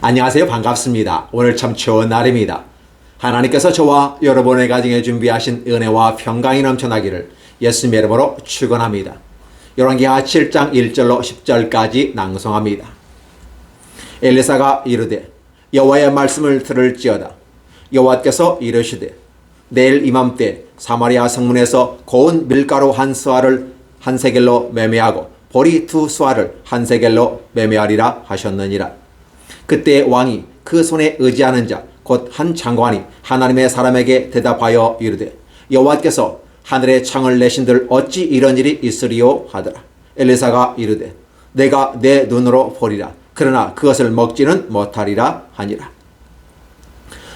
안녕하세요. 반갑습니다. 오늘 참 좋은 날입니다. 하나님께서 저와 여러분의 가정에 준비하신 은혜와 평강이 넘쳐나기를 예수님의 이름으로 축원합니다. 열왕기하 7장 1절로 10절까지 낭송합니다. 엘리사가 이르되 여호와의 말씀을 들을지어다. 여호와께서 이르시되 내일 이맘때 사마리아 성문에서 고운 밀가루 한 스와를 한 세겔로 매매하고 보리 두 스와를 한 세겔로 매매하리라 하셨느니라. 그때 왕이 그 손에 의지하는 자 곧 한 장관이 하나님의 사람에게 대답하여 이르되 여호와께서 하늘에 창을 내신들 어찌 이런 일이 있으리요 하더라. 엘리사가 이르되 내가 내 눈으로 보리라. 그러나 그것을 먹지는 못하리라 하니라.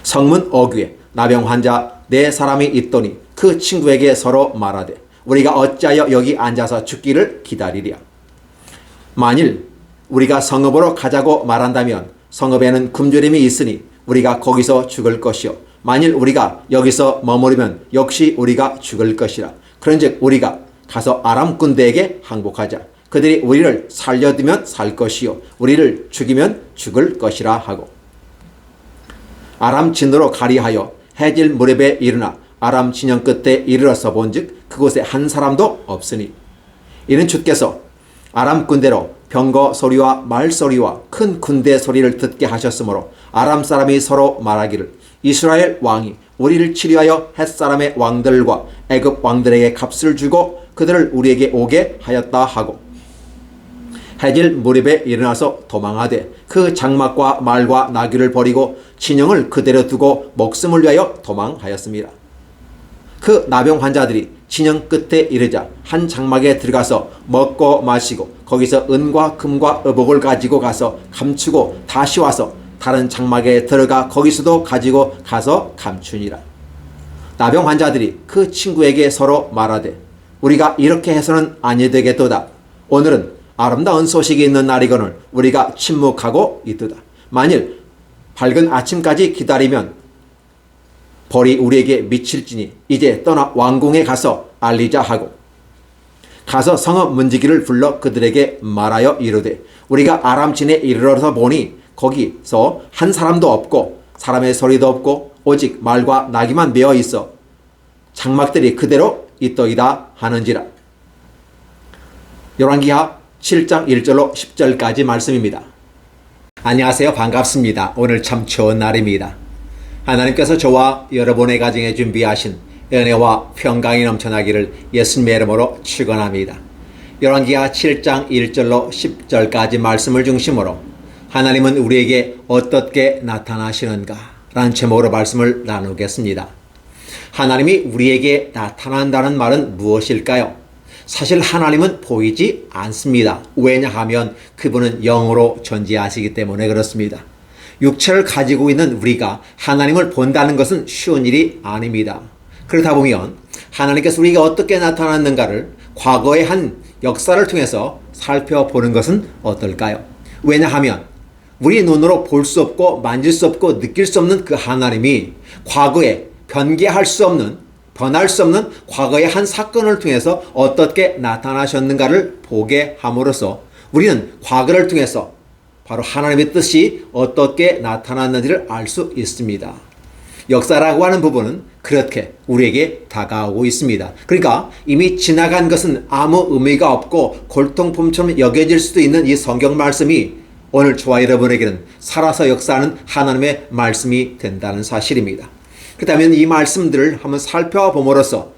성문 어귀에 나병 환자 네 사람이 있더니 그 친구에게 서로 말하되 우리가 어찌하여 여기 앉아서 죽기를 기다리랴. 만일 우리가 성읍으로 가자고 말한다면 성읍에는 굶주림이 있으니 우리가 거기서 죽을 것이요 만일 우리가 여기서 머무르면 역시 우리가 죽을 것이라. 그런즉 우리가 가서 아람 군대에게 항복하자. 그들이 우리를 살려두면 살 것이요 우리를 죽이면 죽을 것이라 하고 아람 진으로 가리하여 해질 무렵에 일어나 아람 진영 끝에 이르러서 본즉 그곳에 한 사람도 없으니 이는 주께서 아람 군대로 병거 소리와 말 소리와 큰 군대 소리를 듣게 하셨으므로 아람 사람이 서로 말하기를 이스라엘 왕이 우리를 치료하여 햇사람의 왕들과 애굽 왕들에게 값을 주고 그들을 우리에게 오게 하였다 하고 해질 무렵에 일어나서 도망하되 그 장막과 말과 나귀를 버리고 진영을 그대로 두고 목숨을 위하여 도망하였습니다. 그 나병 환자들이 진영 끝에 이르자 한 장막에 들어가서 먹고 마시고 거기서 은과 금과 의복을 가지고 가서 감추고 다시 와서 다른 장막에 들어가 거기서도 가지고 가서 감추니라. 나병 환자들이 그 친구에게 서로 말하되 우리가 이렇게 해서는 아니 되겠도다. 오늘은 아름다운 소식이 있는 날이거늘 우리가 침묵하고 있도다. 만일 밝은 아침까지 기다리면 벌이 우리에게 미칠지니 이제 떠나 왕궁에 가서 알리자 하고 가서 성읍 문지기를 불러 그들에게 말하여 이르되 우리가 아람진에 이르러서 보니 거기서 한 사람도 없고 사람의 소리도 없고 오직 말과 나귀만 메어 있어 장막들이 그대로 있더이다 하는지라. 열왕기하 7장 1절로 10절까지 말씀입니다. 안녕하세요. 반갑습니다. 오늘 참 좋은 날입니다. 하나님께서 저와 여러분의 가정에 준비하신 은혜와 평강이 넘쳐나기를 예수님의 이름으로 축원합니다. 열왕기하 7장 1절로 10절까지 말씀을 중심으로 하나님은 우리에게 어떻게 나타나시는가 라는 제목으로 말씀을 나누겠습니다. 하나님이 우리에게 나타난다는 말은 무엇일까요? 사실 하나님은 보이지 않습니다. 왜냐하면 그분은 영으로 존재하시기 때문에 그렇습니다. 육체를 가지고 있는 우리가 하나님을 본다는 것은 쉬운 일이 아닙니다. 그렇다 보면 하나님께서 우리가 어떻게 나타났는가를 과거의 한 역사를 통해서 살펴보는 것은 어떨까요? 왜냐하면 우리 눈으로 볼 수 없고 만질 수 없고 느낄 수 없는 그 하나님이 과거에 변개할 수 없는 변할 수 없는 과거의 한 사건을 통해서 어떻게 나타나셨는가를 보게 함으로써 우리는 과거를 통해서 바로 하나님의 뜻이 어떻게 나타났는지를 알 수 있습니다. 역사라고 하는 부분은 그렇게 우리에게 다가오고 있습니다. 그러니까 이미 지나간 것은 아무 의미가 없고 골동품처럼 여겨질 수도 있는 이 성경 말씀이 오늘 저와 여러분에게는 살아서 역사하는 하나님의 말씀이 된다는 사실입니다. 그렇다면 이 말씀들을 한번 살펴봄으로써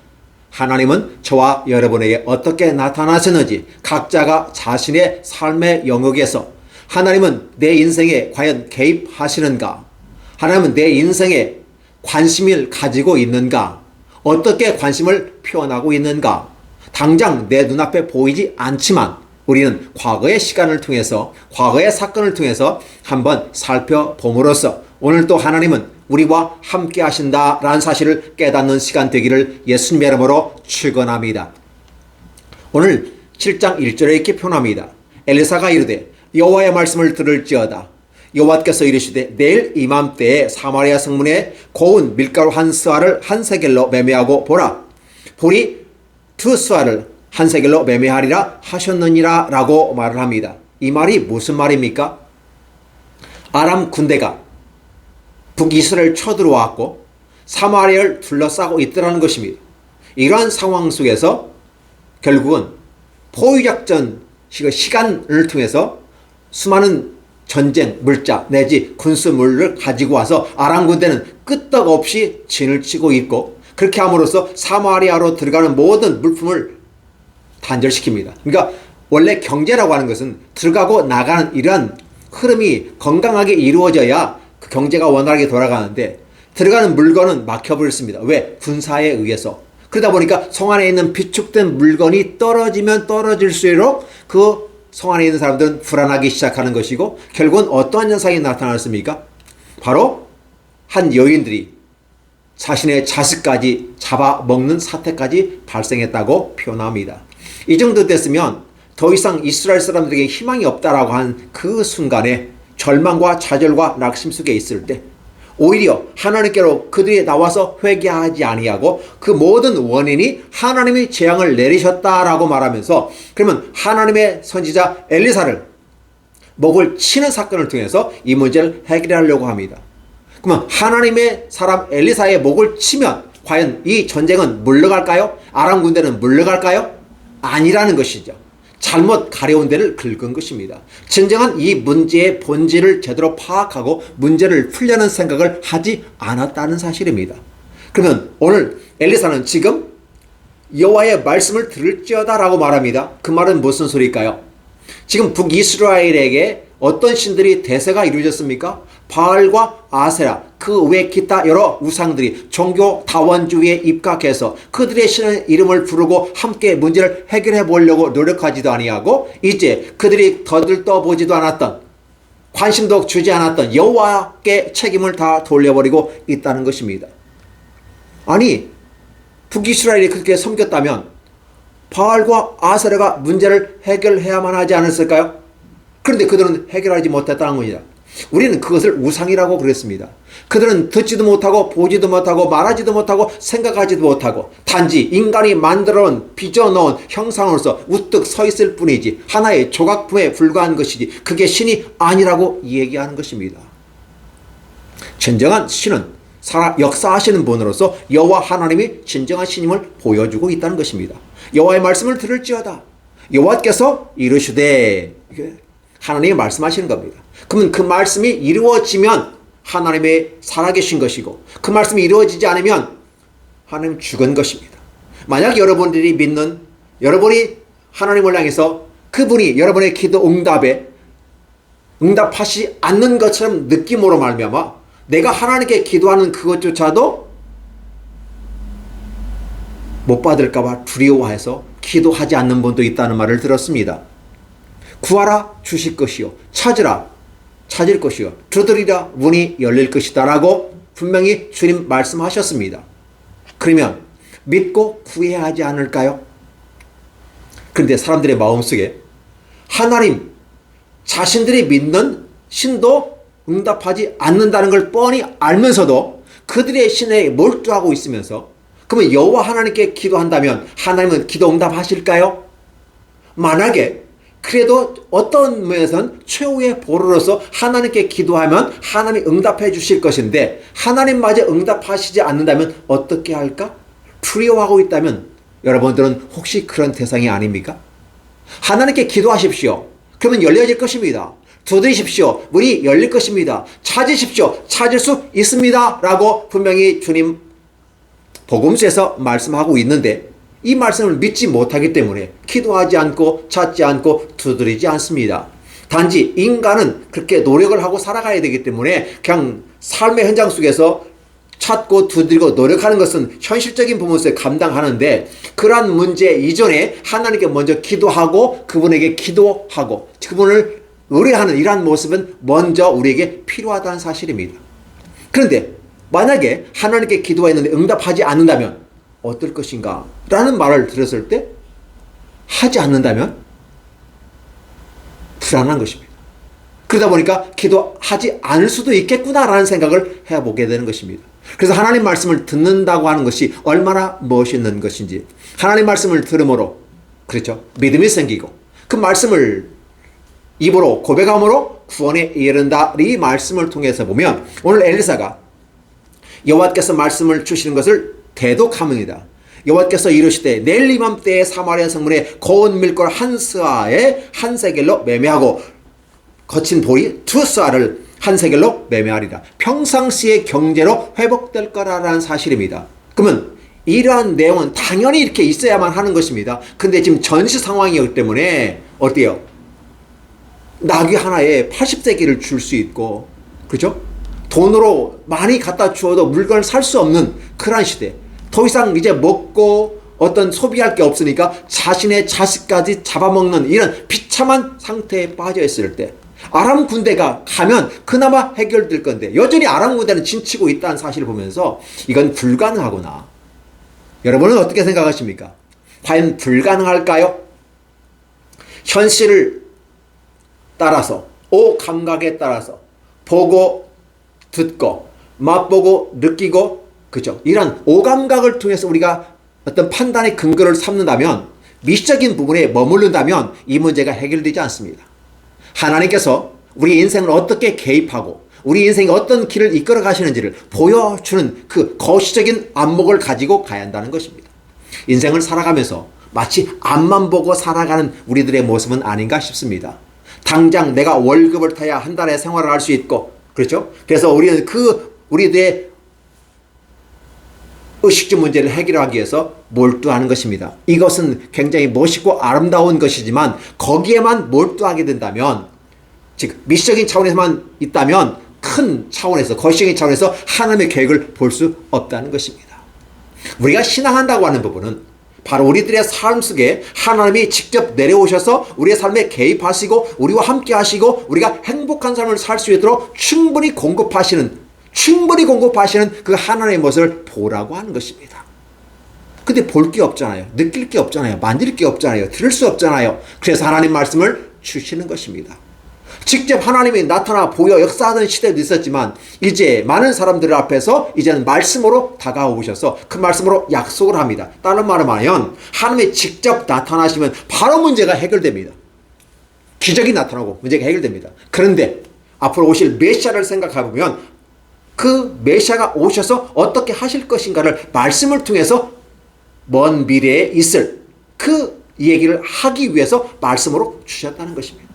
하나님은 저와 여러분에게 어떻게 나타나셨는지 각자가 자신의 삶의 영역에서 하나님은 내 인생에 과연 개입하시는가? 하나님은 내 인생에 관심을 가지고 있는가? 어떻게 관심을 표현하고 있는가? 당장 내 눈앞에 보이지 않지만 우리는 과거의 시간을 통해서 과거의 사건을 통해서 한번 살펴봄으로써 오늘 또 하나님은 우리와 함께 하신다라는 사실을 깨닫는 시간 되기를 예수님의 이름으로 축원합니다. 오늘 7장 1절에 이렇게 표현합니다. 엘리사가 이르되 여호와의 말씀을 들을지어다. 여호와께서 이르시되 내일 이맘때에 사마리아 성문에 고운 밀가루 한 스와를 한 세겔로 매매하고 보라. 보리 두 스와를 한 세겔로 매매하리라 하셨느니라 라고 말을 합니다. 이 말이 무슨 말입니까? 아람 군대가 북이스라엘 쳐들어왔고 사마리아를 둘러싸고 있더라는 것입니다. 이러한 상황 속에서 결국은 포위작전 시간을 통해서 수많은 전쟁 물자 내지 군수물을 가지고 와서 아람 군대는 끄떡없이 진을 치고 있고, 그렇게 함으로써 사마리아로 들어가는 모든 물품을 단절시킵니다. 그러니까 원래 경제라고 하는 것은 들어가고 나가는 이러한 흐름이 건강하게 이루어져야 그 경제가 원활하게 돌아가는데, 들어가는 물건은 막혀버렸습니다. 왜? 군사에 의해서. 그러다 보니까 성 안에 있는 비축된 물건이 떨어지면 떨어질수록 그 성 안에 있는 사람들은 불안하기 시작하는 것이고, 결국은 어떠한 현상이 나타났습니까? 바로 한 여인들이 자신의 자식까지 잡아먹는 사태까지 발생했다고 표현합니다. 이 정도 됐으면 더 이상 이스라엘 사람들에게 희망이 없다라고 한 그 순간에 절망과 좌절과 낙심 속에 있을 때 오히려 하나님께로 그들이 나와서 회개하지 아니하고 그 모든 원인이 하나님이 재앙을 내리셨다라고 말하면서, 그러면 하나님의 선지자 엘리사를 목을 치는 사건을 통해서 이 문제를 해결하려고 합니다. 그러면 하나님의 사람 엘리사의 목을 치면 과연 이 전쟁은 물러갈까요? 아람 군대는 물러갈까요? 아니라는 것이죠. 잘못 가려운 데를 긁은 것입니다. 진정한 이 문제의 본질을 제대로 파악하고 문제를 풀려는 생각을 하지 않았다는 사실입니다. 그러면 오늘 엘리사는 지금 여호와의 말씀을 들을지어다 라고 말합니다. 그 말은 무슨 소리일까요? 지금 북이스라엘에게 어떤 신들이 대세가 이루어졌습니까? 바알과 아세라, 그 외 기타 여러 우상들이 종교 다원주의에 입각해서 그들의 신의 이름을 부르고 함께 문제를 해결해 보려고 노력하지도 아니하고, 이제 그들이 거들떠보지도 않았던, 관심도 주지 않았던 여호와께 책임을 다 돌려버리고 있다는 것입니다. 아니, 북이스라엘이 그렇게 섬겼다면 바알과 아세라가 문제를 해결해야만 하지 않았을까요? 그런데 그들은 해결하지 못했다는 겁니다. 우리는 그것을 우상이라고 그랬습니다. 그들은 듣지도 못하고 보지도 못하고 말하지도 못하고 생각하지도 못하고 단지 인간이 만들어놓은 빚어놓은 형상으로서 우뚝 서 있을 뿐이지 하나의 조각품에 불과한 것이지 그게 신이 아니라고 얘기하는 것입니다. 진정한 신은 역사하시는 분으로서 여호와 하나님이 진정한 신임을 보여주고 있다는 것입니다. 여호와의 말씀을 들을지어다. 여호와께서 이르시되, 하나님이 말씀하시는 겁니다. 그러면 그 말씀이 이루어지면 하나님의 살아계신 것이고, 그 말씀이 이루어지지 않으면 하나님 죽은 것입니다. 만약 여러분들이 믿는, 여러분이 하나님을 향해서 그분이 여러분의 기도 응답하시지 않는 것처럼 느낌으로 말미암아 내가 하나님께 기도하는 그것조차도 못 받을까 봐 두려워해서 기도하지 않는 분도 있다는 말을 들었습니다. 구하라 주실 것이요, 찾으라 찾을 것이요, 두드리라 문이 열릴 것이다 라고 분명히 주님 말씀하셨습니다. 그러면 믿고 구해야 하지 않을까요? 그런데 사람들의 마음속에 하나님 자신들이 믿는 신도 응답하지 않는다는 걸 뻔히 알면서도 그들의 신에 몰두하고 있으면서, 그러면 여호와 하나님께 기도한다면 하나님은 기도 응답하실까요? 만약에 그래도 어떤 면에서는 최후의 보루로서 하나님께 기도하면 하나님이 응답해 주실 것인데 하나님마저 응답하시지 않는다면 어떻게 할까? 두려워하고 있다면 여러분들은 혹시 그런 대상이 아닙니까? 하나님께 기도하십시오. 그러면 열려질 것입니다. 두드리십시오. 문이 열릴 것입니다. 찾으십시오. 찾을 수 있습니다. 라고 분명히 주님 복음서에서 말씀하고 있는데 이 말씀을 믿지 못하기 때문에 기도하지 않고 찾지 않고 두드리지 않습니다. 단지 인간은 그렇게 노력을 하고 살아가야 되기 때문에 그냥 삶의 현장 속에서 찾고 두드리고 노력하는 것은 현실적인 부분에서 감당하는데, 그러한 문제 이전에 하나님께 먼저 기도하고 그분에게 기도하고 그분을 의뢰하는 이러한 모습은 먼저 우리에게 필요하다는 사실입니다. 그런데 만약에 하나님께 기도했는데 응답하지 않는다면 어떨 것인가 라는 말을 들었을 때 하지 않는다면 불안한 것입니다. 그러다 보니까 기도하지 않을 수도 있겠구나라는 생각을 해보게 되는 것입니다. 그래서 하나님 말씀을 듣는다고 하는 것이 얼마나 멋있는 것인지, 하나님 말씀을 들음으로 그렇죠, 믿음이 생기고 그 말씀을 입으로 고백함으로 구원에 이른다. 이 말씀을 통해서 보면 오늘 엘리사가 여호와께서 말씀을 주시는 것을 대독합니다. 여호와께서 이르시되 내일 이맘때에 사마리아 성문에 고운 밀골 한 스아에 한 세겔로 매매하고 거친 보리 두 스아를 한 세겔로 매매하리라. 평상시의 경제로 회복될 거라는 사실입니다. 그러면 이러한 내용은 당연히 이렇게 있어야만 하는 것입니다. 근데 지금 전시 상황이기 때문에 어때요? 나귀 하나에 80세겔을 줄 수 있고, 그죠? 돈으로 많이 갖다 주어도 물건을 살 수 없는 그런 시대. 더 이상 이제 먹고 어떤 소비할 게 없으니까 자신의 자식까지 잡아먹는 이런 비참한 상태에 빠져 있을 때 아람 군대가 가면 그나마 해결될 건데 여전히 아람 군대는 진치고 있다는 사실을 보면서 이건 불가능하구나. 여러분은 어떻게 생각하십니까? 과연 불가능할까요? 현실을 따라서 오감각에 따라서 보고 듣고 맛보고 느끼고 그죠? 이런 오감각을 통해서 우리가 어떤 판단의 근거를 삼는다면 미시적인 부분에 머무른다면 이 문제가 해결되지 않습니다. 하나님께서 우리 인생을 어떻게 개입하고 우리 인생이 어떤 길을 이끌어 가시는지를 보여주는 그 거시적인 안목을 가지고 가야 한다는 것입니다. 인생을 살아가면서 마치 앞만 보고 살아가는 우리들의 모습은 아닌가 싶습니다. 당장 내가 월급을 타야 한 달에 생활을 할 수 있고 그렇죠? 그래서 우리는 우리들의 의식주 문제를 해결하기 위해서 몰두하는 것입니다. 이것은 굉장히 멋있고 아름다운 것이지만 거기에만 몰두하게 된다면 즉 미시적인 차원에서만 있다면 큰 차원에서 거시적인 차원에서 하나님의 계획을 볼 수 없다는 것입니다. 우리가 신앙한다고 하는 부분은 바로 우리들의 삶 속에 하나님이 직접 내려오셔서 우리의 삶에 개입하시고 우리와 함께 하시고 우리가 행복한 삶을 살 수 있도록 충분히 공급하시는 그 하나님의 모습을 보라고 하는 것입니다. 근데 볼 게 없잖아요. 느낄 게 없잖아요. 만질 게 없잖아요. 들을 수 없잖아요. 그래서 하나님 말씀을 주시는 것입니다. 직접 하나님이 나타나 보여 역사하던 시대도 있었지만 이제 많은 사람들 앞에서 이제는 말씀으로 다가오셔서 그 말씀으로 약속을 합니다. 다른 말을 하면 하나님이 직접 나타나시면 바로 문제가 해결됩니다. 기적이 나타나고 문제가 해결됩니다. 그런데 앞으로 오실 메시아를 생각해보면 그 메시아가 오셔서 어떻게 하실 것인가를 말씀을 통해서 먼 미래에 있을 그 얘기를 하기 위해서 말씀으로 주셨다는 것입니다.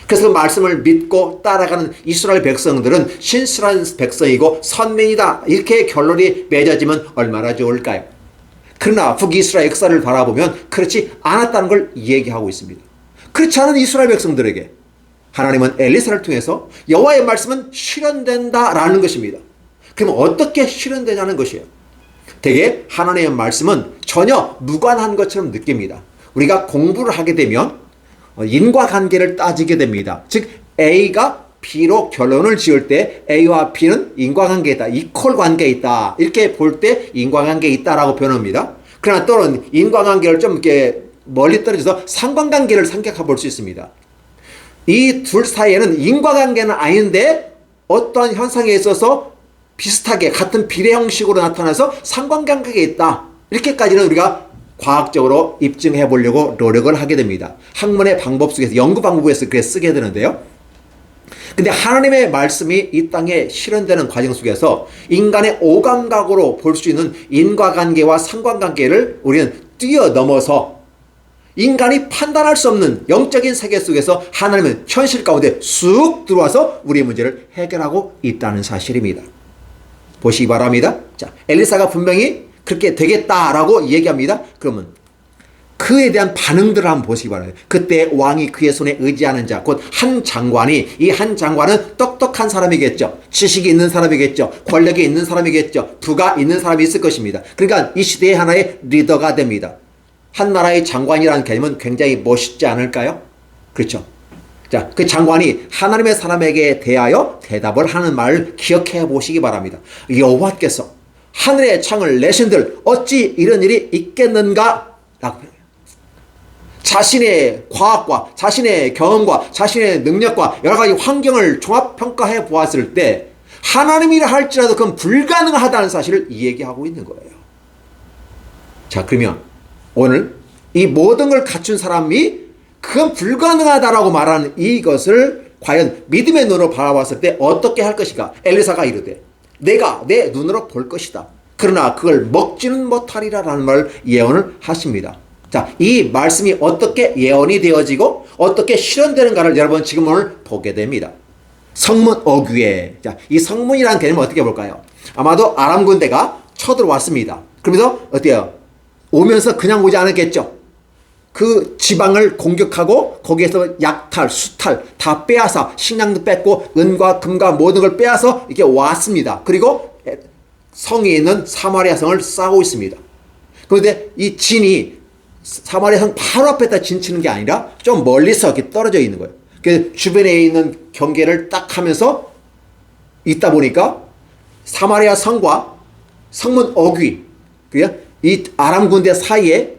그래서 그 말씀을 믿고 따라가는 이스라엘 백성들은 신실한 백성이고 선민이다 이렇게 결론이 맺어지면 얼마나 좋을까요? 그러나 북이스라엘 역사를 바라보면 그렇지 않았다는 걸 얘기하고 있습니다. 그렇지 않은 이스라엘 백성들에게 하나님은 엘리사를 통해서 여호와의 말씀은 실현된다라는 것입니다. 그러면 어떻게 실현되냐는 것이에요. 되게 하나님의 말씀은 전혀 무관한 것처럼 느낍니다. 우리가 공부를 하게 되면 인과관계를 따지게 됩니다. 즉 A가 B로 결론을 지을 때 A와 B는 인과관계에 있다. 이퀄 관계에 있다. 이렇게 볼 때 인과관계에 있다라고 표현합니다. 그러나 또는 인과관계를 좀 이렇게 멀리 떨어져서 상관관계를 생각해 볼 수 있습니다. 이 둘 사이에는 인과관계는 아닌데 어떠한 현상에 있어서 비슷하게 같은 비례 형식으로 나타나서 상관관계가 있다. 이렇게까지는 우리가 과학적으로 입증해 보려고 노력을 하게 됩니다. 학문의 방법 속에서 연구 방법에서 그렇게 쓰게 되는데요. 근데 하나님의 말씀이 이 땅에 실현되는 과정 속에서 인간의 오감각으로 볼 수 있는 인과관계와 상관관계를 우리는 뛰어넘어서 인간이 판단할 수 없는 영적인 세계 속에서 하나님은 현실 가운데 쑥 들어와서 우리의 문제를 해결하고 있다는 사실입니다. 보시기 바랍니다. 자, 엘리사가 분명히 그렇게 되겠다라고 얘기합니다. 그러면 그에 대한 반응들을 한번 보시기 바랍니다. 그때 왕이 그의 손에 의지하는 자, 곧 한 장관이, 이 한 장관은 똑똑한 사람이겠죠. 지식이 있는 사람이겠죠. 권력이 있는 사람이겠죠. 부가 있는 사람이 있을 것입니다. 그러니까 이 시대의 하나의 리더가 됩니다. 한 나라의 장관이라는 개념은 굉장히 멋있지 않을까요? 그렇죠. 자, 그 장관이 하나님의 사람에게 대하여 대답을 하는 말을 기억해 보시기 바랍니다. 여호와께서 하늘의 창을 내신들 어찌 이런 일이 있겠는가? 라고 표현해요. 자신의 과학과 자신의 경험과 자신의 능력과 여러 가지 환경을 종합평가해 보았을 때 하나님이라 할지라도 그건 불가능하다는 사실을 얘기하고 있는 거예요. 자, 그러면 오늘 이 모든 걸 갖춘 사람이 그건 불가능하다라고 말하는 이것을 과연 믿음의 눈으로 바라봤을 때 어떻게 할 것인가? 엘리사가 이르되 내가 내 눈으로 볼 것이다. 그러나 그걸 먹지는 못하리라라는 말을 예언을 하십니다. 자, 이 말씀이 어떻게 예언이 되어지고 어떻게 실현되는가를 여러분 지금 오늘 보게 됩니다. 성문 어귀에, 자, 이 성문이라는 개념을 어떻게 볼까요? 아마도 아람 군대가 쳐들어왔습니다. 그러면서 어때요? 오면서 그냥 오지 않았겠죠. 그 지방을 공격하고 거기에서 약탈, 수탈 다 빼앗아 식량도 뺏고 은과 금과 모든 걸 빼앗아 이렇게 왔습니다. 그리고 성에 있는 사마리아 성을 싸고 있습니다. 그런데 이 진이 사마리아 성 바로 앞에다 진치는 게 아니라 좀 멀리서 이렇게 떨어져 있는 거예요. 그 주변에 있는 경계를 딱 하면서 있다 보니까 사마리아 성과 성문 어귀, 이 아람 군대 사이에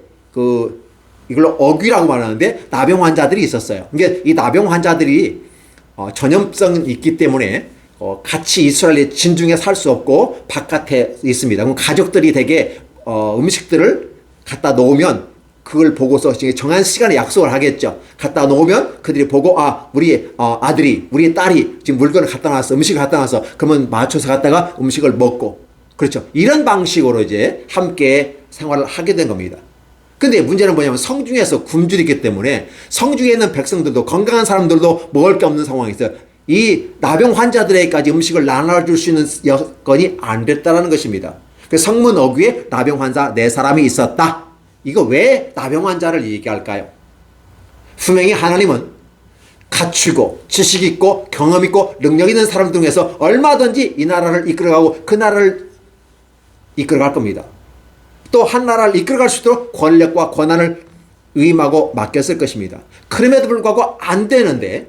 이걸로 어귀라고 말하는데 나병 환자들이 있었어요. 그러니까 이 나병 환자들이 전염성이 있기 때문에 같이 이스라엘의 진중에 살 수 없고 바깥에 있습니다. 그럼 가족들이 되게 음식들을 갖다 놓으면 그걸 보고서 정한 시간에 약속을 하겠죠. 갖다 놓으면 그들이 보고 우리 아들이 우리 딸이 지금 물건을 갖다 놨어, 음식을 갖다 놨어. 그러면 맞춰서 갖다가 음식을 먹고, 그렇죠. 이런 방식으로 이제 함께 생활을 하게 된 겁니다. 근데 문제는 뭐냐면 성중에서 굶주리기 있기 때문에 성중에 있는 백성들도 건강한 사람들도 먹을 게 없는 상황이 있어요. 이 나병 환자들에게까지 음식을 나눠줄 수 있는 여건이 안 됐다는 것입니다. 그래서 성문 어귀에 나병 환자 4사람이 있었다. 이거 왜 나병 환자를 얘기할까요? 분명히 하나님은 갖추고 지식 있고 경험 있고 능력 있는 사람 중에서 얼마든지 이 나라를 이끌어가고 그 나라를 이끌어갈 겁니다. 또 한 나라를 이끌어갈 수 있도록 권력과 권한을 위임하고 맡겼을 것입니다. 그럼에도 불구하고 안 되는데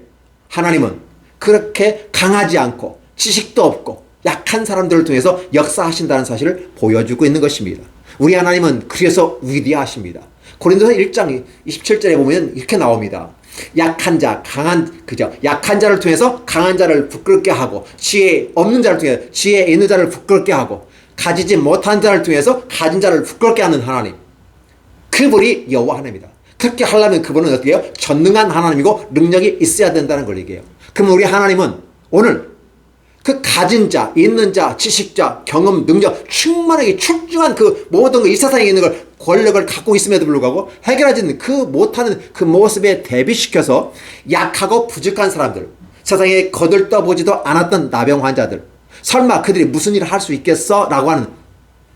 하나님은 그렇게 강하지 않고 지식도 없고 약한 사람들을 통해서 역사하신다는 사실을 보여주고 있는 것입니다. 우리 하나님은 그래서 위대하십니다. 고린도서 1장 27절에 보면 이렇게 나옵니다. 약한 자, 약한 자를 통해서 강한 자를 부끄럽게 하고 지혜 없는 자를 통해서 지혜 있는 자를 부끄럽게 하고 가지지 못한 자를 통해서 가진 자를 부끄럽게 하는 하나님. 그분이 여호와 하나님이다. 그렇게 하려면 그분은 어떻게 해요? 전능한 하나님이고 능력이 있어야 된다는 걸 얘기해요. 그럼 우리 하나님은 오늘 그 가진 자, 있는 자, 지식자, 경험, 능력, 충만하게 출중한 그 모든 이 세상에 있는 걸 권력을 갖고 있음에도 불구하고 해결하지 그 못하는 그 모습에 대비시켜서 약하고 부족한 사람들, 세상에 거들떠보지도 않았던 나병 환자들, 설마 그들이 무슨 일을 할 수 있겠어? 라고 하는,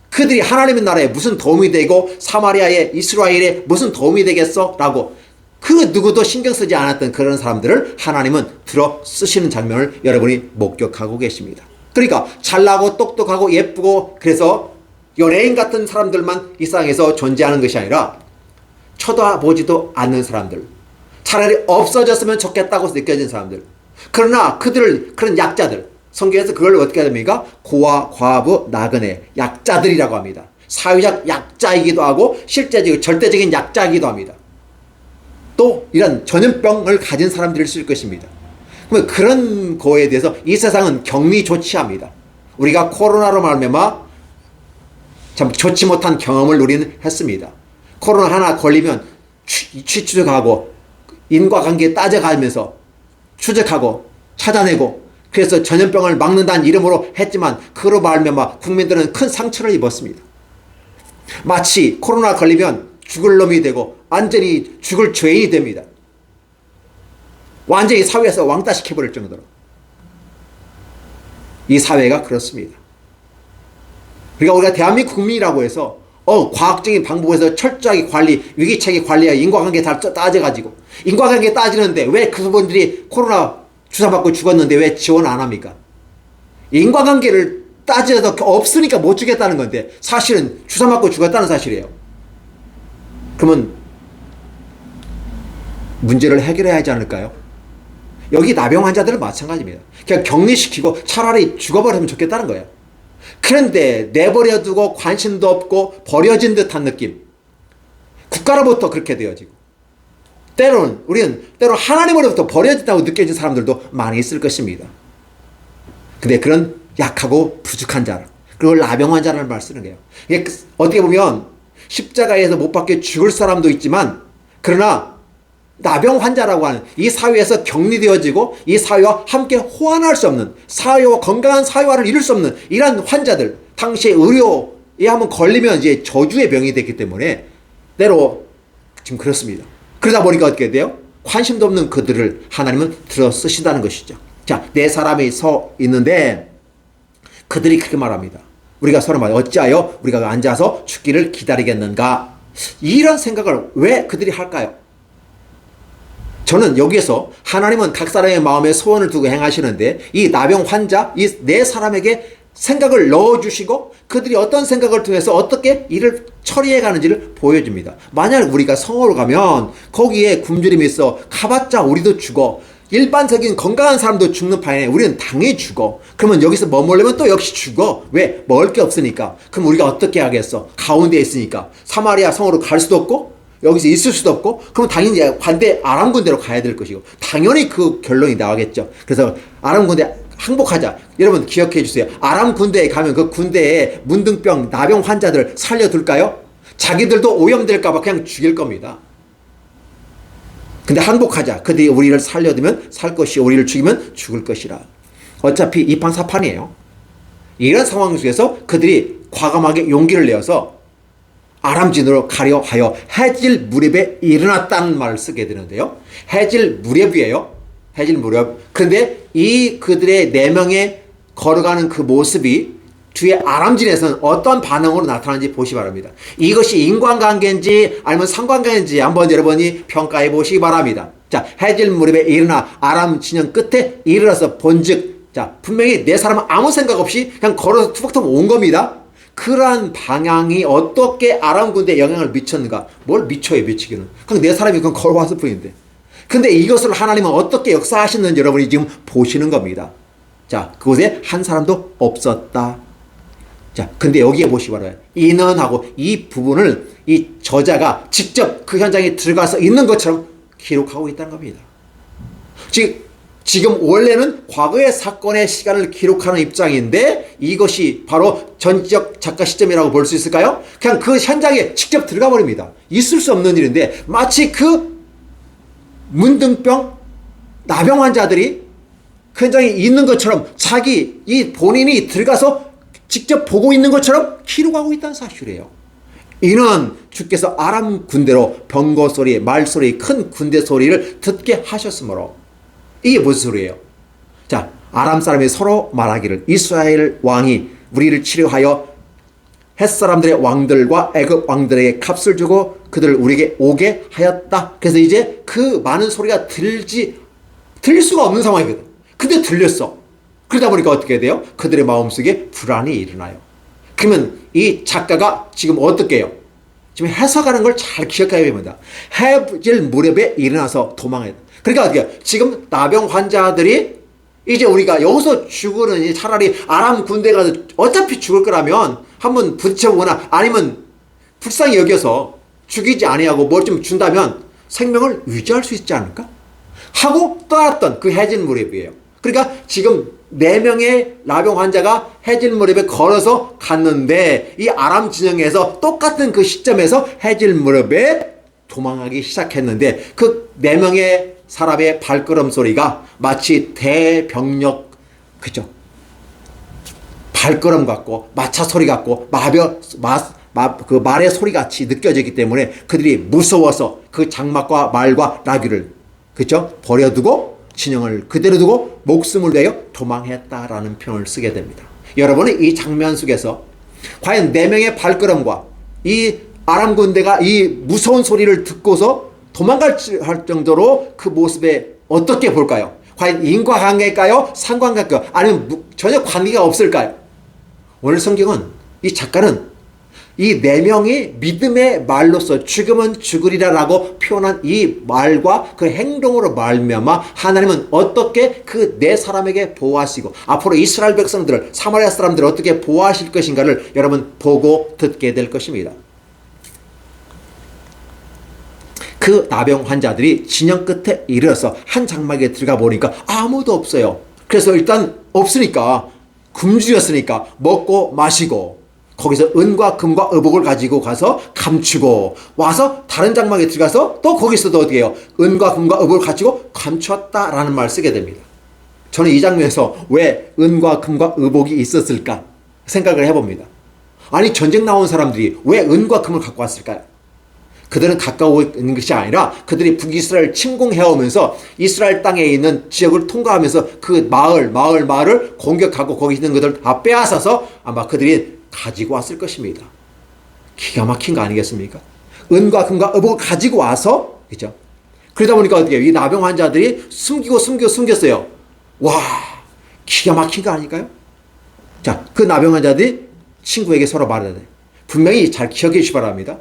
그들이 하나님의 나라에 무슨 도움이 되고 사마리아의 이스라엘에 무슨 도움이 되겠어? 라고 그 누구도 신경 쓰지 않았던 그런 사람들을 하나님은 들어 쓰시는 장면을 여러분이 목격하고 계십니다. 그러니까 잘나고 똑똑하고 예쁘고 그래서 연예인 같은 사람들만 이 세상에서 존재하는 것이 아니라 쳐다보지도 않는 사람들, 차라리 없어졌으면 좋겠다고 느껴진 사람들, 그러나 그런 약자들, 성경에서 그걸 어떻게 합니까? 고아, 과부, 나그네, 약자들이라고 합니다. 사회적 약자이기도 하고 실제적인 절대적인 약자이기도 합니다. 또 이런 전염병을 가진 사람들일 수 있을 것입니다. 그러면 그런 거에 대해서 이 세상은 격리 조치합니다. 우리가 코로나로 말미암아 참 좋지 못한 경험을 우리는 했습니다. 코로나 하나 걸리면 추적하고 인과관계 따져가면서 추적하고 찾아내고 그래서 전염병을 막는다는 이름으로 했지만 그로 말미암아 국민들은 큰 상처를 입었습니다. 마치 코로나 걸리면 죽을 놈이 되고 완전히 죽을 죄인이 됩니다. 완전히 사회에서 왕따시켜버릴 정도로. 이 사회가 그렇습니다. 그러니까 우리가 대한민국 국민이라고 해서 과학적인 방법에서 철저하게 위기체계 관리와 인과관계 다 따져가지고 인과관계 따지는데 왜 그분들이 코로나 주사 맞고 죽었는데 왜 지원 안 합니까? 인과관계를 따져도 없으니까 못 주겠다는 건데 사실은 주사 맞고 죽었다는 사실이에요. 그러면 문제를 해결해야 하지 않을까요? 여기 나병 환자들은 마찬가지입니다. 그냥 격리시키고 차라리 죽어버리면 좋겠다는 거예요. 그런데 내버려두고 관심도 없고 버려진 듯한 느낌. 국가로부터 그렇게 되어지고 우리는 때로 하나님으로부터 버려진다고 느껴진 사람들도 많이 있을 것입니다. 근데 그런 약하고 부족한 자, 그걸 나병 환자라는 말을 쓰는 거예요. 어떻게 보면 십자가에서 못 박혀 죽을 사람도 있지만 그러나 나병 환자라고 하는 이 사회에서 격리되어지고 이 사회와 함께 호환할 수 없는, 사회와 건강한 사회화를 이룰 수 없는 이러한 환자들, 당시에 의료에 한번 걸리면 이제 저주의 병이 됐기 때문에 때로 지금 그렇습니다. 그러다 보니까 어떻게 돼요? 관심도 없는 그들을 하나님은 들어 쓰신다는 것이죠. 자, 네 사람이 서 있는데 그들이 그렇게 말합니다. 우리가 서로 말해 어찌하여 우리가 앉아서 죽기를 기다리겠는가? 이런 생각을 왜 그들이 할까요? 저는 여기에서 하나님은 각 사람의 마음에 소원을 두고 행하시는데 이 나병 환자, 이 네 사람에게 생각을 넣어주시고 그들이 어떤 생각을 통해서 어떻게 일을 처리해 가는지를 보여줍니다. 만약 우리가 성으로 가면 거기에 굶주림이 있어 가봤자 우리도 죽어. 일반적인 건강한 사람도 죽는 판에 우리는 당연히 죽어. 그러면 여기서 머물려면 또 역시 죽어. 왜? 먹을 게 없으니까. 그럼 우리가 어떻게 하겠어? 가운데에 있으니까. 사마리아 성으로 갈 수도 없고 여기서 있을 수도 없고, 그럼 당연히 반대 아람 군대로 가야 될 것이고, 당연히 그 결론이 나오겠죠. 그래서 아람 군대 항복하자. 여러분 기억해 주세요. 아람 군대에 가면 그 군대에 문둥병, 나병 환자들 살려둘까요? 자기들도 오염될까봐 그냥 죽일 겁니다. 근데 항복하자. 그들이 우리를 살려두면 살 것이, 우리를 죽이면 죽을 것이라. 어차피 이판사판이에요. 이런 상황 속에서 그들이 과감하게 용기를 내어서 아람진으로 가려 하여 해질 무렵에 일어났다는 말을 쓰게 되는데요. 해질 무렵이에요. 해질 무렵. 그런데 이 그들의 네 명의 걸어가는 그 모습이 뒤에 아람진에서는 어떤 반응으로 나타나는지 보시기 바랍니다. 이것이 인간관계인지 아니면 상관관계인지 한번 여러분이 평가해 보시기 바랍니다. 자, 해질 무렵에 일어나 아람 진영 끝에 이르러서 본즉, 자, 분명히 네 사람은 아무 생각 없이 그냥 걸어서 투벅투벅 온 겁니다. 그러한 방향이 어떻게 아람 군대에 영향을 미쳤는가? 뭘 미쳐요, 미치기는. 그냥 네 사람이 그냥 걸어왔을 뿐인데. 근데 이것을 하나님은 어떻게 역사하셨는지 여러분이 지금 보시는 겁니다. 자, 그곳에 한 사람도 없었다. 자, 근데 여기에 보시기 바라요. 이는 하고 이 부분을 이 저자가 직접 그 현장에 들어가서 있는 것처럼 기록하고 있다는 겁니다. 지금 원래는 과거의 사건의 시간을 기록하는 입장인데 이것이 바로 전지적 작가 시점이라고 볼 수 있을까요? 그냥 그 현장에 직접 들어가 버립니다. 있을 수 없는 일인데 마치 그 문둥병, 나병 환자들이 그 현장에 있는 것처럼 자기 이 본인이 들어가서 직접 보고 있는 것처럼 기록하고 있다는 사실이에요. 이는 주께서 아람 군대로 병거 소리, 말 소리, 큰 군대 소리를 듣게 하셨으므로. 이게 무슨 소리예요? 자, 아람 사람이 서로 말하기를 이스라엘 왕이 우리를 치료하여 햇사람들의 왕들과 애굽 왕들에게 값을 주고 그들을 우리에게 오게 하였다. 그래서 이제 그 많은 소리가 들릴 수가 없는 상황이거든. 근데 들렸어. 그러다 보니까 어떻게 돼요? 그들의 마음속에 불안이 일어나요. 그러면 이 작가가 지금 어떻게 해요? 지금 해석하는 걸 잘 기억해야 됩니다. 해질 무렵에 일어나서 도망해야 돼. 그러니까 어떻게 해요? 지금 나병 환자들이 이제 우리가 여기서 죽으느니 차라리 아람 군대 가서 어차피 죽을 거라면 한번 부딪혀보거나 아니면 불쌍히 여겨서 죽이지 아니하고 뭘 좀 준다면 생명을 유지할 수 있지 않을까? 하고 떠났던 그 해질 무렵이에요. 그러니까 지금 4명의 나병 환자가 해질 무렵에 걸어서 갔는데 이 아람 진영에서 똑같은 그 시점에서 해질 무렵에 도망하기 시작했는데 그 4명의 사람의 발걸음 소리가 마치 대병력, 그죠? 발걸음 같고 마차 소리 같고 그 말의 소리 같이 느껴지기 때문에 그들이 무서워서 그 장막과 말과 나귀를, 그죠? 버려두고 진영을 그대로 두고 목숨을 내어 도망했다라는 표현을 쓰게 됩니다. 여러분은 이 장면 속에서 과연 4명의 발걸음과 이 아람 군대가 이 무서운 소리를 듣고서 도망갈 정도로 그 모습에 어떻게 볼까요? 과연 인과관계일까요? 상관관계일까요? 아니면 전혀 관계가 없을까요? 오늘 성경은 이 작가는 이 4명이 믿음의 말로서 죽으면 죽으리라 라고 표현한 이 말과 그 행동으로 말미암아 하나님은 어떻게 그 4사람에게 보호하시고 앞으로 이스라엘 백성들을, 사마리아 사람들을 어떻게 보호하실 것인가를 여러분 보고 듣게 될 것입니다. 그 나병 환자들이 진영 끝에 이르러서 한 장막에 들어가 보니까 아무도 없어요. 그래서 일단 없으니까 굶주렸으니까 먹고 마시고 거기서 은과 금과 의복을 가지고 가서 감추고 와서 다른 장막에 들어가서 또 거기서도 어떻게 해요? 은과 금과 의복을 가지고 감추었다라는 말을 쓰게 됩니다. 저는 이 장면에서 왜 은과 금과 의복이 있었을까 생각을 해봅니다. 아니 전쟁 나온 사람들이 왜 은과 금을 갖고 왔을까요? 그들은 가까워 있는 것이 아니라 그들이 북이스라엘 침공해오면서 이스라엘 땅에 있는 지역을 통과하면서 그 마을을 공격하고 거기 있는 것들 다 빼앗아서 아마 그들이 가지고 왔을 것입니다. 기가 막힌 거 아니겠습니까? 은과 금과 의복을 가지고 와서, 그죠? 그러다 보니까 어떻게 해요? 이 나병 환자들이 숨겼어요. 와, 기가 막힌 거 아닐까요? 자, 그 나병 환자들이 친구에게 서로 말해야 돼. 분명히 잘 기억해 주시기 바랍니다.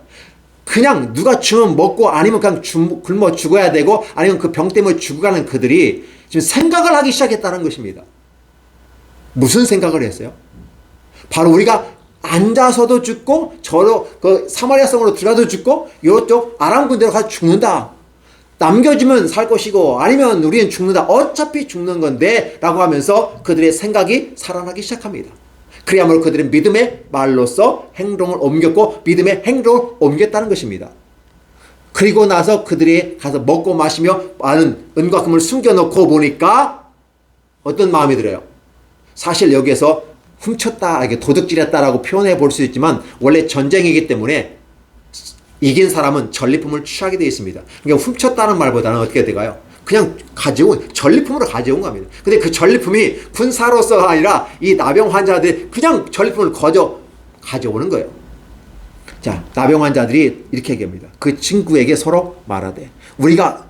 그냥 누가 주면 먹고 아니면 그냥 굶어 죽어야 되고 아니면 그 병 때문에 죽어가는 그들이 지금 생각을 하기 시작했다는 것입니다. 무슨 생각을 했어요? 바로 우리가 앉아서도 죽고 저로 그 사마리아 성으로 들어가도 죽고 이쪽 아람 군대로 가서 죽는다. 남겨주면 살 것이고 아니면 우리는 죽는다. 어차피 죽는 건데 라고 하면서 그들의 생각이 살아나기 시작합니다. 그래야말로 그들은 믿음의 말로써 행동을 옮겼고 믿음의 행동을 옮겼다는 것입니다. 그리고 나서 그들이 가서 먹고 마시며 많은 은과 금을 숨겨놓고 보니까 어떤 마음이 들어요? 사실 여기에서 훔쳤다, 이게 도둑질했다라고 표현해 볼 수 있지만 원래 전쟁이기 때문에 이긴 사람은 전리품을 취하게 되어 있습니다. 그러니까 훔쳤다는 말보다는 어떻게 돼가요? 그냥 전리품으로 가져온 겁니다. 근데 그 전리품이 군사로서가 아니라 이 나병 환자들이 그냥 전리품을 가져오는 거예요. 자, 나병 환자들이 이렇게 얘기합니다. 그 친구에게 서로 말하되, 우리가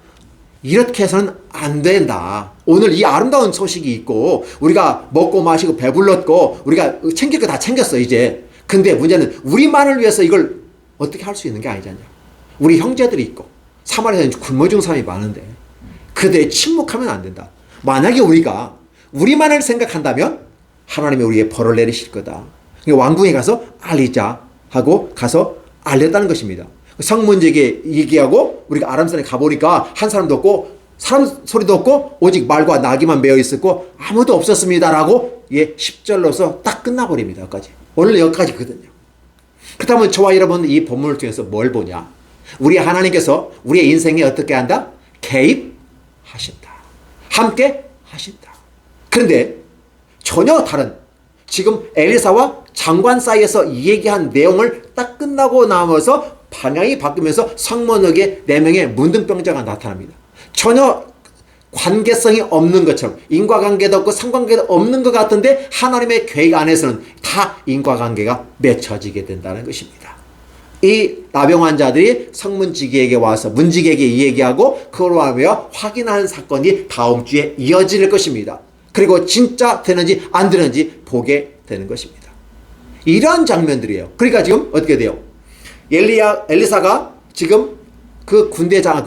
이렇게 해서는 안 된다. 오늘 이 아름다운 소식이 있고, 우리가 먹고 마시고 배불렀고, 우리가 챙길 거 다 챙겼어, 이제. 근데 문제는 우리만을 위해서 이걸 어떻게 할 수 있는 게 아니잖냐. 우리 형제들이 있고, 사마리아에는 굶어 죽은 사람이 많은데, 그들이 침묵하면 안 된다. 만약에 우리가 우리만을 생각한다면 하나님이 우리의 벌을 내리실 거다. 그러니까 왕궁에 가서 알리자 하고 가서 알렸다는 것입니다. 성문지에게 얘기하고 우리가 아람산에 가보니까 한 사람도 없고 사람 소리도 없고 오직 말과 나귀만 메어 있었고 아무도 없었습니다라고 10절로서 딱 끝나버립니다. 여기까지. 오늘 여기까지거든요. 그렇다면 저와 여러분 이 본문을 통해서 뭘 보냐? 우리 하나님께서 우리의 인생에 어떻게 한다? 개입하신다. 함께 하신다. 그런데 전혀 다른 지금 엘리사와 장관 사이에서 얘기한 내용을 딱 끝나고 나면서 방향이 바뀌면서 성문역에 4명의 문둥병자가 나타납니다. 전혀 관계성이 없는 것처럼 인과관계도 없고 상관관계도 없는 것 같은데 하나님의 계획 안에서는 다 인과관계가 맺혀지게 된다는 것입니다. 이 나병 환자들이 성문지기에게 와서 문지기에게 이 얘기하고 그걸로 하며 확인하는 사건이 다음 주에 이어질 것입니다. 그리고 진짜 되는지 안 되는지 보게 되는 것입니다. 이런 장면들이에요. 그러니까 지금 어떻게 돼요? 엘리사가 지금 그 군대장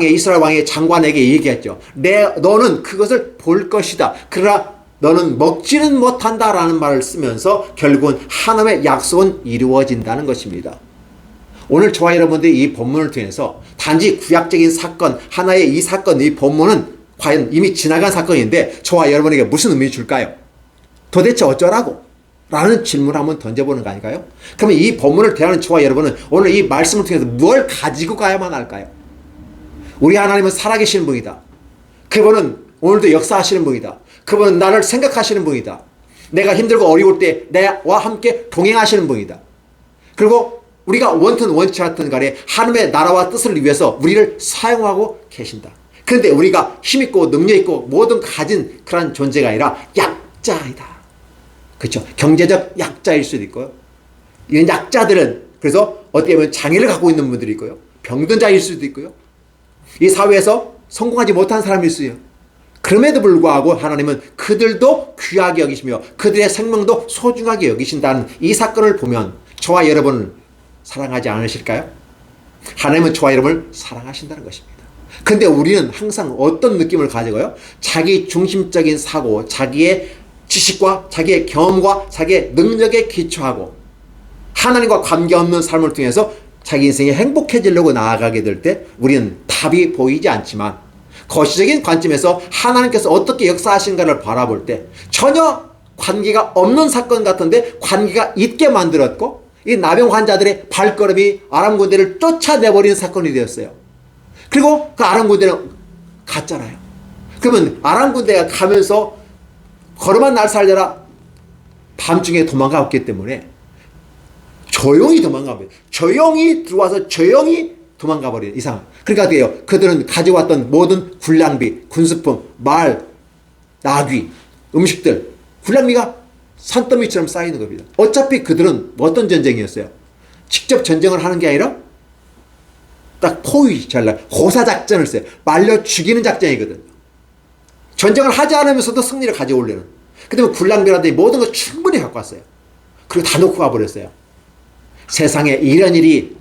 이스라엘 왕의 장관에게 얘기했죠. 너는 그것을 볼 것이다. 그러나 너는 먹지는 못한다라는 말을 쓰면서 결국은 하나님의 약속은 이루어진다는 것입니다. 오늘 저와 여러분들이 이 본문을 통해서 단지 구약적인 사건 하나의 이 사건, 이 본문은 과연 이미 지나간 사건인데 저와 여러분에게 무슨 의미 줄까요? 도대체 어쩌라고? 라는 질문을 한번 던져보는 거 아닐까요? 그러면 이 본문을 대하는 저와 여러분은 오늘 이 말씀을 통해서 뭘 가지고 가야만 할까요? 우리 하나님은 살아계시는 분이다. 그분은 오늘도 역사하시는 분이다. 그분은 나를 생각하시는 분이다. 내가 힘들고 어려울 때 나와 함께 동행하시는 분이다. 그리고 우리가 원튼 원치 않든 간에 하나님의 나라와 뜻을 위해서 우리를 사용하고 계신다. 그런데 우리가 힘있고 능력있고 모든 가진 그런 존재가 아니라 약자이다. 그렇죠? 경제적 약자일 수도 있고요. 이런 약자들은 그래서 어떻게 보면 장애를 갖고 있는 분들이 있고요. 병든 자일 수도 있고요. 이 사회에서 성공하지 못한 사람일 수 있어요. 그럼에도 불구하고 하나님은 그들도 귀하게 여기시며 그들의 생명도 소중하게 여기신다는 이 사건을 보면 저와 여러분을 사랑하지 않으실까요? 하나님은 저와 여러분을 사랑하신다는 것입니다. 근데 우리는 항상 어떤 느낌을 가지고요? 자기 중심적인 사고, 자기의 지식과 자기의 경험과 자기의 능력에 기초하고 하나님과 관계없는 삶을 통해서 자기 인생이 행복해지려고 나아가게 될 때 우리는 답이 보이지 않지만 거시적인 관점에서 하나님께서 어떻게 역사하신가를 바라볼 때 전혀 관계가 없는 사건 같은데 관계가 있게 만들었고, 이 나병 환자들의 발걸음이 아람 군대를 쫓아내버리는 사건이 되었어요. 그리고 그 아람 군대는 갔잖아요. 그러면 아람 군대가 가면서 걸음한 날 살려라 밤중에 도망갔기 때문에 조용히 도망가버려요. 조용히 들어와서 조용히 도망가버리는 이상. 그러니까 돼요. 그들은 가져왔던 모든 군량비, 군수품, 말, 나귀, 음식들, 군량비가 산더미처럼 쌓이는 겁니다. 어차피 그들은 어떤 전쟁이었어요? 직접 전쟁을 하는 게 아니라 딱 포위 전략, 고사작전을 써요. 말려 죽이는 작전이거든요. 전쟁을 하지 않으면서도 승리를 가져오려는. 그 다음에 군량비라든지 모든 걸 충분히 갖고 왔어요. 그리고 다 놓고 가버렸어요. 세상에 이런 일이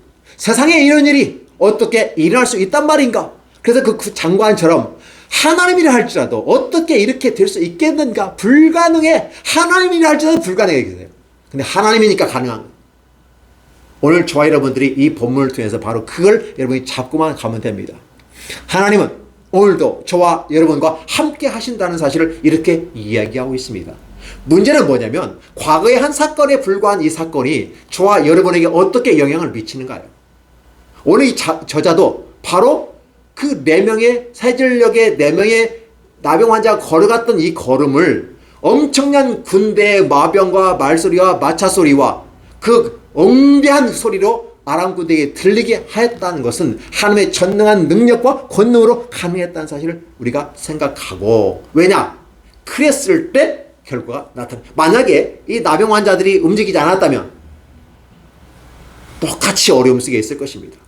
어떻게 일어날 수 있단 말인가? 그래서 그 장관처럼 하나님이라 할지라도 어떻게 이렇게 될 수 있겠는가? 불가능해. 하나님이라 할지라도 불가능해. 근데 하나님이니까 가능한 거예요. 오늘 저와 여러분들이 이 본문을 통해서 바로 그걸 여러분이 잡고만 가면 됩니다. 하나님은 오늘도 저와 여러분과 함께 하신다는 사실을 이렇게 이야기하고 있습니다. 문제는 뭐냐면 과거의 한 사건에 불과한 이 사건이 저와 여러분에게 어떻게 영향을 미치는가요? 오늘 이 저자도 바로 그 4명의 세질력의 4명의 나병 환자가 걸어갔던 이 걸음을 엄청난 군대의 마병과 말소리와 마차소리와 그 엉대한 소리로 아람 군대에게 들리게 하였다는 것은 하나님의 전능한 능력과 권능으로 가능했다는 사실을 우리가 생각하고, 왜냐? 그랬을 때 결과가 나타나. 만약에 이 나병 환자들이 움직이지 않았다면 똑같이 어려움 속에 있을 것입니다.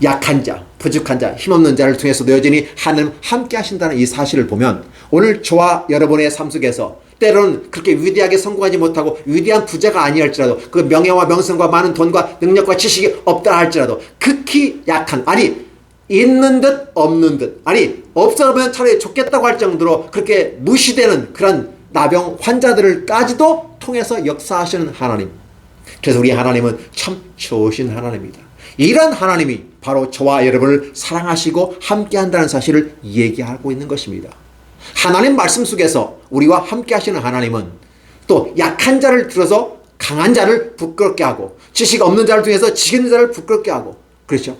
약한 자, 부족한 자, 힘없는 자를 통해서도 여전히 하나님 함께 하신다는 이 사실을 보면 오늘 저와 여러분의 삶 속에서 때로는 그렇게 위대하게 성공하지 못하고 위대한 부자가 아니할지라도 그 명예와 명성과 많은 돈과 능력과 지식이 없다 할지라도 극히 약한, 아니 있는 듯 없는 듯, 아니 없어면 차라리 좋겠다고 할 정도로 그렇게 무시되는 그런 나병 환자들을까지도 통해서 역사하시는 하나님. 그래서 우리 하나님은 참 좋으신 하나님입니다. 이런 하나님이 바로 저와 여러분을 사랑하시고 함께한다는 사실을 얘기하고 있는 것입니다. 하나님 말씀 속에서 우리와 함께 하시는 하나님은 또 약한 자를 들어서 강한 자를 부끄럽게 하고 지식 없는 자를 통해서 지식 있는 자를 부끄럽게 하고, 그렇죠?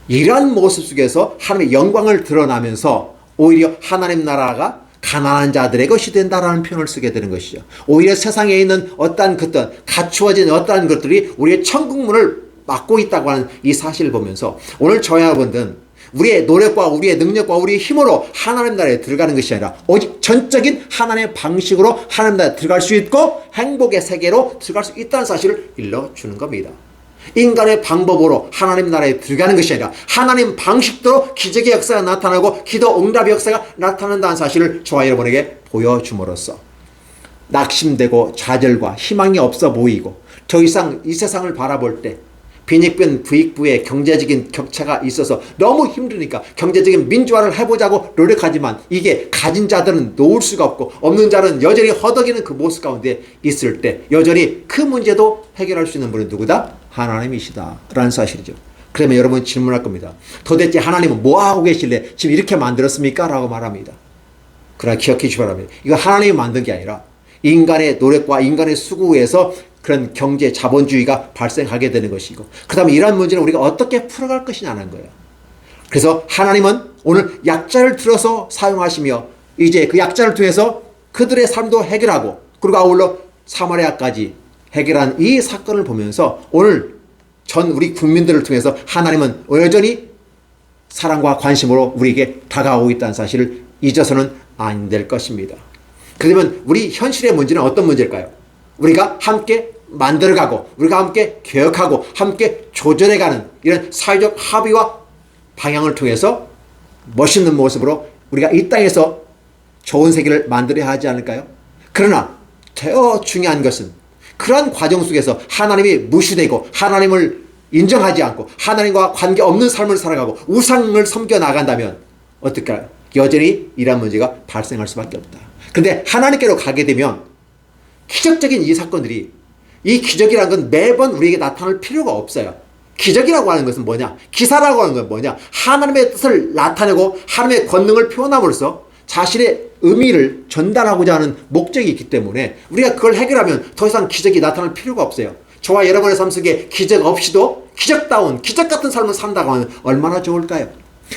이러한 모습 속에서 하나님의 영광을 드러나면서 오히려 하나님 나라가 가난한 자들의 것이 된다라는 표현을 쓰게 되는 것이죠. 오히려 세상에 있는 어떠한 것들, 갖추어진 어떠한 것들이 우리의 천국문을 막고 있다고 하는 이 사실을 보면서 오늘 저와 여러분들은 우리의 노력과 우리의 능력과 우리의 힘으로 하나님 나라에 들어가는 것이 아니라 오직 전적인 하나님의 방식으로 하나님 나라에 들어갈 수 있고 행복의 세계로 들어갈 수 있다는 사실을 일러주는 겁니다. 인간의 방법으로 하나님 나라에 들어가는 것이 아니라 하나님 방식대로 기적의 역사가 나타나고 기도 응답의 역사가 나타난다는 사실을 저와 여러분에게 보여줌으로써 낙심되고 좌절과 희망이 없어 보이고 더 이상 이 세상을 바라볼 때 빈익빈 부익부의 경제적인 격차가 있어서 너무 힘드니까 경제적인 민주화를 해보자고 노력하지만 이게 가진 자들은 놓을 수가 없고 없는 자는 여전히 허덕이는 그 모습 가운데 있을 때 여전히 그 문제도 해결할 수 있는 분은 누구다? 하나님이시다 라는 사실이죠. 그러면 여러분 질문할 겁니다. 도대체 하나님은 뭐하고 계실래 지금 이렇게 만들었습니까? 라고 말합니다. 그러나 기억해 주시기 바랍니다. 이거 하나님이 만든 게 아니라 인간의 노력과 인간의 수고에서 그런 경제 자본주의가 발생하게 되는 것이고, 그 다음에 이러한 문제는 우리가 어떻게 풀어갈 것이냐는 거예요. 그래서 하나님은 오늘 약자를 들어서 사용하시며 이제 그 약자를 통해서 그들의 삶도 해결하고 그리고 아울러 사마리아까지 해결한 이 사건을 보면서 오늘 전 우리 국민들을 통해서 하나님은 여전히 사랑과 관심으로 우리에게 다가오고 있다는 사실을 잊어서는 안 될 것입니다. 그러면 우리 현실의 문제는 어떤 문제일까요? 우리가 함께 만들어가고 우리가 함께 개혁하고 함께 조절해가는 이런 사회적 합의와 방향을 통해서 멋있는 모습으로 우리가 이 땅에서 좋은 세계를 만들어야 하지 않을까요? 그러나 더 중요한 것은 그러한 과정 속에서 하나님이 무시되고 하나님을 인정하지 않고 하나님과 관계없는 삶을 살아가고 우상을 섬겨 나간다면 어떨까요? 여전히 이러한 문제가 발생할 수밖에 없다. 그런데 하나님께로 가게 되면 기적적인 이 사건들이, 이 기적이라는 건 매번 우리에게 나타날 필요가 없어요. 기적이라고 하는 것은 뭐냐? 기사라고 하는 건 뭐냐? 하나님의 뜻을 나타내고 하나님의 권능을 표현함으로써 자신의 의미를 전달하고자 하는 목적이 있기 때문에 우리가 그걸 해결하면 더 이상 기적이 나타날 필요가 없어요. 저와 여러분의 삶 속에 기적 없이도 기적다운 기적 같은 삶을 산다고 하면 얼마나 좋을까요?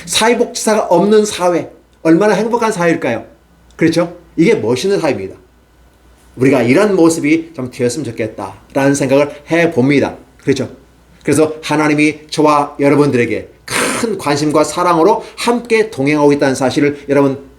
사회복지사가 없는 사회, 얼마나 행복한 사회일까요? 그렇죠? 이게 멋있는 사회입니다. 우리가 이런 모습이 좀 되었으면 좋겠다라는 생각을 해봅니다. 그렇죠? 그래서 하나님이 저와 여러분들에게 큰 관심과 사랑으로 함께 동행하고 있다는 사실을 여러분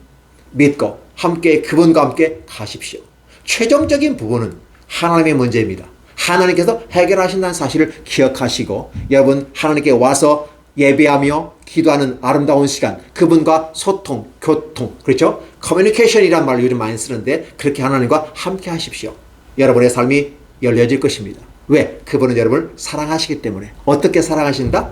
믿고 함께 그분과 함께 가십시오. 최종적인 부분은 하나님의 문제입니다. 하나님께서 해결하신다는 사실을 기억하시고 여러분 하나님께 와서 예배하며 기도하는 아름다운 시간, 그분과 소통, 교통, 그렇죠? 커뮤니케이션이란 말을 요즘 많이 쓰는데 그렇게 하나님과 함께 하십시오. 여러분의 삶이 열려질 것입니다. 왜? 그분은 여러분을 사랑하시기 때문에. 어떻게 사랑하신다?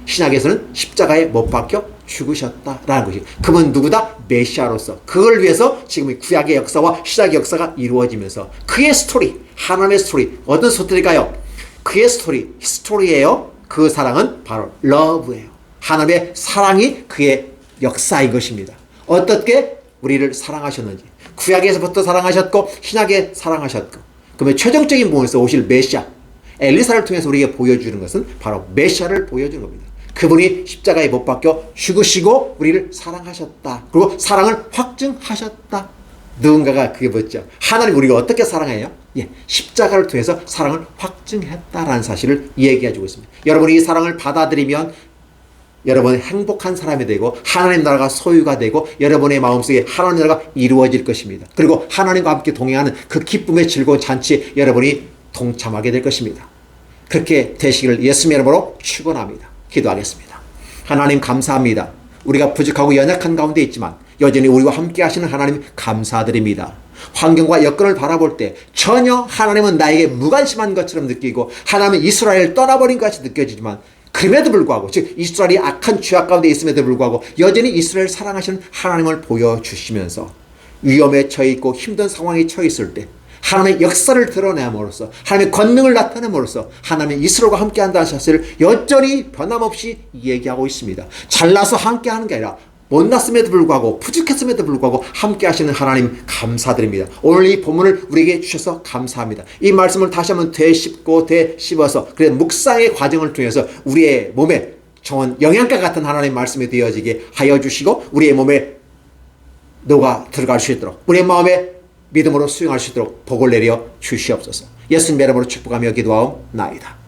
신약에서는 십자가에 못 박혀 죽으셨다라는 것이. 그분 누구다? 메시아로서. 그걸 위해서 지금 구약의 역사와 신약의 역사가 이루어지면서 그의 스토리, 하나님의 스토리. 어떤 스토리일까요? 그의 스토리, 히스토리예요. 그 사랑은 바로 러브예요. 하나님의 사랑이 그의 역사인 것입니다. 어떻게 우리를 사랑하셨는지. 구약에서부터 사랑하셨고 신약에 사랑하셨고. 그러면 최종적인 부분에서 오실 메시아, 엘리사를 통해서 우리에게 보여주는 것은 바로 메시아를 보여주는 겁니다. 그분이 십자가에 못 박혀 죽으시고 우리를 사랑하셨다. 그리고 사랑을 확증하셨다. 누군가가 그게 뭐죠? 하나님 우리가 어떻게 사랑해요? 예, 십자가를 통해서 사랑을 확증했다라는 사실을 얘기해주고 있습니다. 여러분이 이 사랑을 받아들이면 여러분은 행복한 사람이 되고 하나님 나라가 소유가 되고 여러분의 마음속에 하나님 나라가 이루어질 것입니다. 그리고 하나님과 함께 동행하는 그 기쁨의 즐거운 잔치에 여러분이 동참하게 될 것입니다. 그렇게 되시기를 예수님의 이름으로 축원합니다. 기도하겠습니다. 하나님 감사합니다. 우리가 부족하고 연약한 가운데 있지만 여전히 우리와 함께 하시는 하나님 감사드립니다. 환경과 여건을 바라볼 때 전혀 하나님은 나에게 무관심한 것처럼 느끼고 하나님은 이스라엘을 떠나버린 것 같이 느껴지지만 그럼에도 불구하고 즉 이스라엘이 악한 죄악 가운데 있음에도 불구하고 여전히 이스라엘을 사랑하시는 하나님을 보여주시면서 위험에 처해 있고 힘든 상황에 처해 있을 때 하나님의 역사를 드러내므로써 하나님의 권능을 나타내므로써 하나님의 이스라엘과 함께한다는 사실을 여전히 변함없이 얘기하고 있습니다. 잘나서 함께하는 게 아니라 못났음에도 불구하고 부족했음에도 불구하고 함께 하시는 하나님 감사드립니다. 오늘 이 본문을 우리에게 주셔서 감사합니다. 이 말씀을 다시 한번 되씹고 되씹어서 그래서 묵상의 과정을 통해서 우리의 몸에 정원 영양가 같은 하나님 말씀이 되어지게 하여 주시고 우리의 몸에 녹아 들어갈 수 있도록 우리의 마음에 믿음으로 수용할 수 있도록 복을 내려 주시옵소서. 예수님의 이름으로 축복하며 기도하옵나이다.